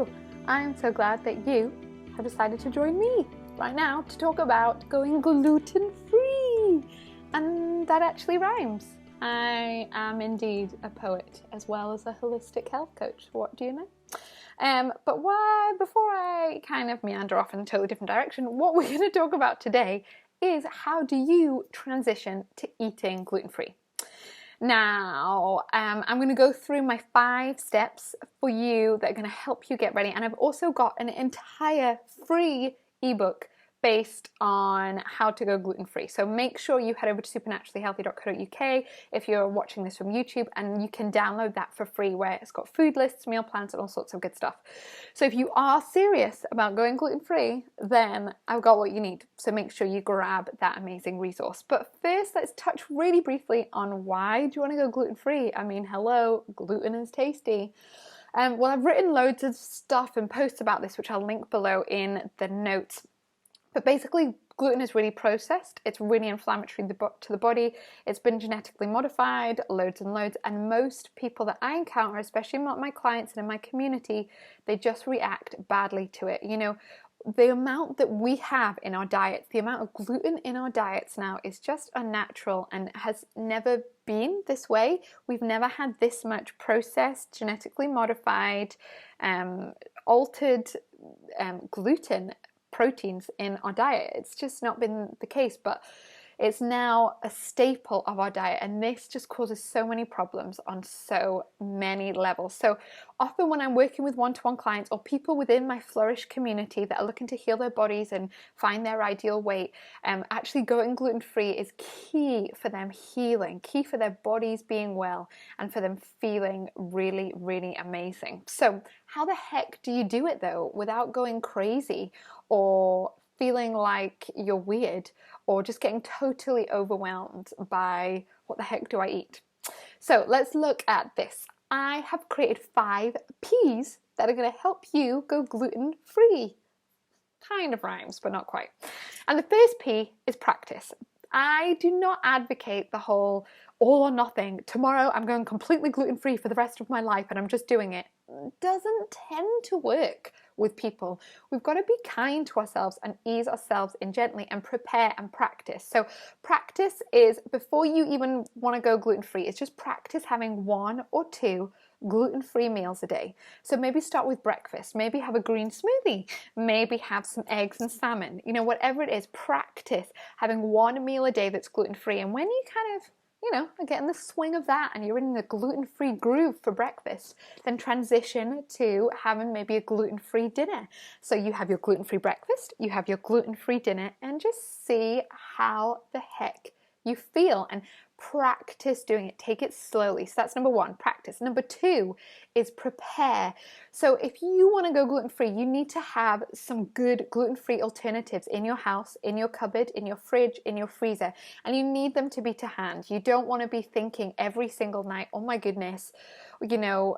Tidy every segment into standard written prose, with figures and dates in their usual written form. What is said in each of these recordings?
Hello! I'm so glad that you have decided to join me right now to talk about going gluten-free. And that actually rhymes. I am indeed a poet as well as a holistic health coach. What do you know? But before I kind of meander off in a totally different direction, what we're going to talk about today is how do you transition to eating gluten-free. Now, I'm going to go through my 5 steps for you that are going to help you get ready. And I've also got an entire free ebook based on how to go gluten-free. So make sure you head over to supernaturallyhealthy.co.uk if you're watching this from YouTube, and you can download that for free, where it's got food lists, meal plans, and all sorts of good stuff. So if you are serious about going gluten-free, then I've got what you need. So make sure you grab that amazing resource. But first, let's touch really briefly on why do you want to go gluten-free? I mean, hello, gluten is tasty. Well, I've written loads of stuff and posts about this, which I'll link below in the notes. But basically, gluten is really processed, it's really inflammatory to the body, it's been genetically modified, loads and loads, and most people that I encounter, especially my clients and in my community, they just react badly to it. You know, the amount that we have in our diets, the amount of gluten in our diets now is just unnatural and has never been this way. We've never had this much processed, genetically modified, altered gluten proteins in our diet. It's just not been the case, but it's now a staple of our diet, and this just causes so many problems on so many levels. So often when I'm working with one-to-one clients or people within my Flourish community that are looking to heal their bodies and find their ideal weight, actually going gluten-free is key for them healing, key for their bodies being well, and for them feeling really, really amazing. So how the heck do you do it though without going crazy or feeling like you're weird or just getting totally overwhelmed by what the heck do I eat? So let's look at this. I have created 5 P's that are going to help you go gluten-free. Kind of rhymes, but not quite. And the first P is practice. I do not advocate the whole all or nothing. Tomorrow I'm going completely gluten-free for the rest of my life and I'm just doing it. Doesn't tend to work with people. We've got to be kind to ourselves and ease ourselves in gently and prepare and practice. So practice is, before you even want to go gluten-free, it's just practice having 1 or 2 gluten-free meals a day. So maybe start with breakfast, maybe have a green smoothie, maybe have some eggs and salmon, you know, whatever it is, practice having 1 meal a day that's gluten-free. And when you kind of, you know, are getting the swing of that and you're in the gluten-free groove for breakfast, then transition to having maybe a gluten-free dinner. So you have your gluten-free breakfast, you have your gluten-free dinner, and just see how the heck you feel and practice doing it. Take it slowly. So that's number 1, practice. Number 2 is prepare. So if you want to go gluten-free, you need to have some good gluten-free alternatives in your house, in your cupboard, in your fridge, in your freezer, and you need them to be to hand. You don't want to be thinking every single night, oh my goodness, you know,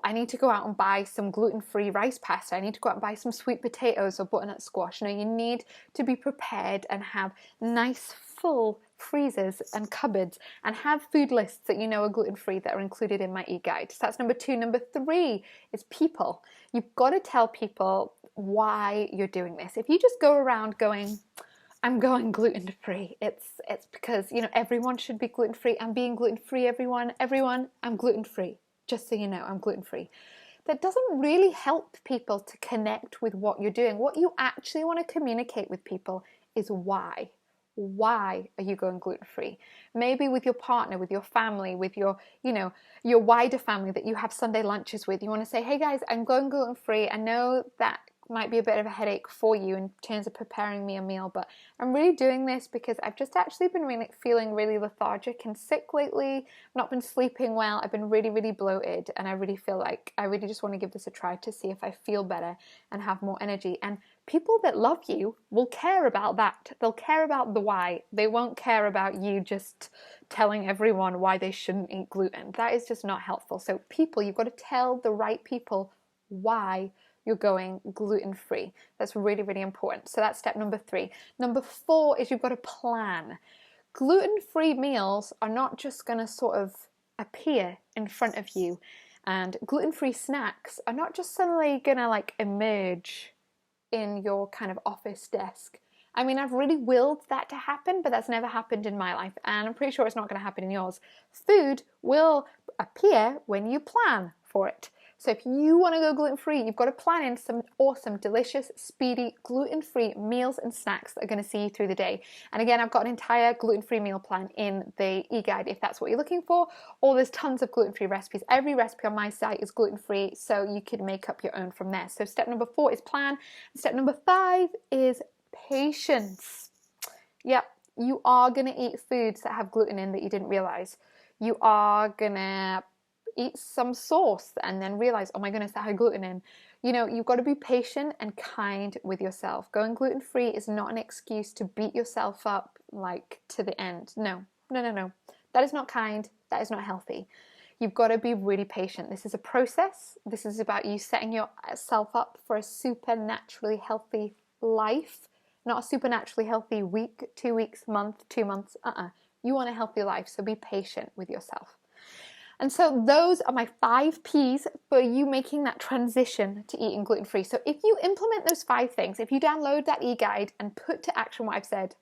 I need to go out and buy some gluten-free rice pasta. I need to go out and buy some sweet potatoes or butternut squash. You know, you need to be prepared and have nice full freezers and cupboards and have food lists that you know are gluten-free that are included in my e-guide. So that's number 2. Number 3 is people. You've got to tell people why you're doing this. If you just go around going, I'm going gluten-free, it's because, you know, everyone should be gluten-free. I'm being gluten-free, everyone, I'm gluten-free. Just so you know, I'm gluten-free. That doesn't really help people to connect with what you're doing. What you actually want to communicate with people is why. Why are you going gluten-free? Maybe with your partner, with your family, with your, you know, your wider family that you have Sunday lunches with. You want to say, hey guys, I'm going gluten-free. I know that might be a bit of a headache for you in terms of preparing me a meal, but I'm really doing this because I've just actually been feeling really lethargic and sick lately. I've not been sleeping well. I've been really, really bloated, and I really feel like I really just want to give this a try to see if I feel better and have more energy. And people that love you will care about that. They'll care about the why. They won't care about you just telling everyone why they shouldn't eat gluten. That is just not helpful. So people, you've got to tell the right people why you're going gluten-free. That's really, really important. So that's step number 3. Number 4 is you've got to plan. Gluten-free meals are not just going to sort of appear in front of you And gluten-free snacks are not just suddenly gonna like emerge in your kind of office desk. I mean, I've really willed that to happen, but that's never happened in my life, and I'm pretty sure it's not going to happen in yours. Food will appear when you plan for it. So if you want to go gluten-free, you've got to plan in some awesome, delicious, speedy, gluten-free meals and snacks that are going to see you through the day. And again, I've got an entire gluten-free meal plan in the e-guide if that's what you're looking for, or there's tons of gluten-free recipes. Every recipe on my site is gluten-free, so you can make up your own from there. So step number 4 is plan. Step number 5 is patience. Yep, you are going to eat foods that have gluten in that you didn't realize. You are going to eat some sauce and then realize, oh my goodness, that had gluten in. You know, you've got to be patient and kind with yourself. Going gluten-free is not an excuse to beat yourself up like to the end. No. That is not kind. That is not healthy. You've got to be really patient. This is a process. This is about you setting yourself up for a supernaturally healthy life, not a supernaturally healthy week, 2 weeks, month, 2 months. You want a healthy life, so be patient with yourself. And so those are my 5 P's for you making that transition to eating gluten-free. So if you implement those 5 things, if you download that e-guide and put to action what I've said,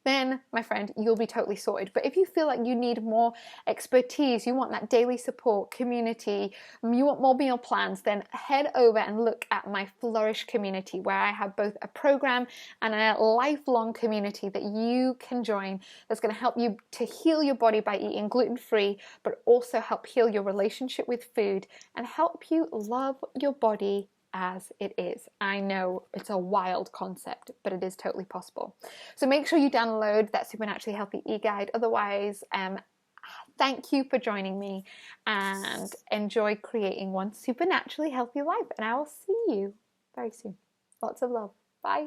then, my friend, you'll be totally sorted. But if you feel like you need more expertise, you want that daily support, community, you want more meal plans, then head over and look at my Flourish community, where I have both a program and a lifelong community that you can join that's going to help you to heal your body by eating gluten-free, but also help heal your relationship with food and help you love your body as it is. I know it's a wild concept, but it is totally possible. So make sure you download that Supernaturally Healthy e-guide. Otherwise, thank you for joining me and enjoy creating one supernaturally healthy life. And I will see you very soon. Lots of love. Bye.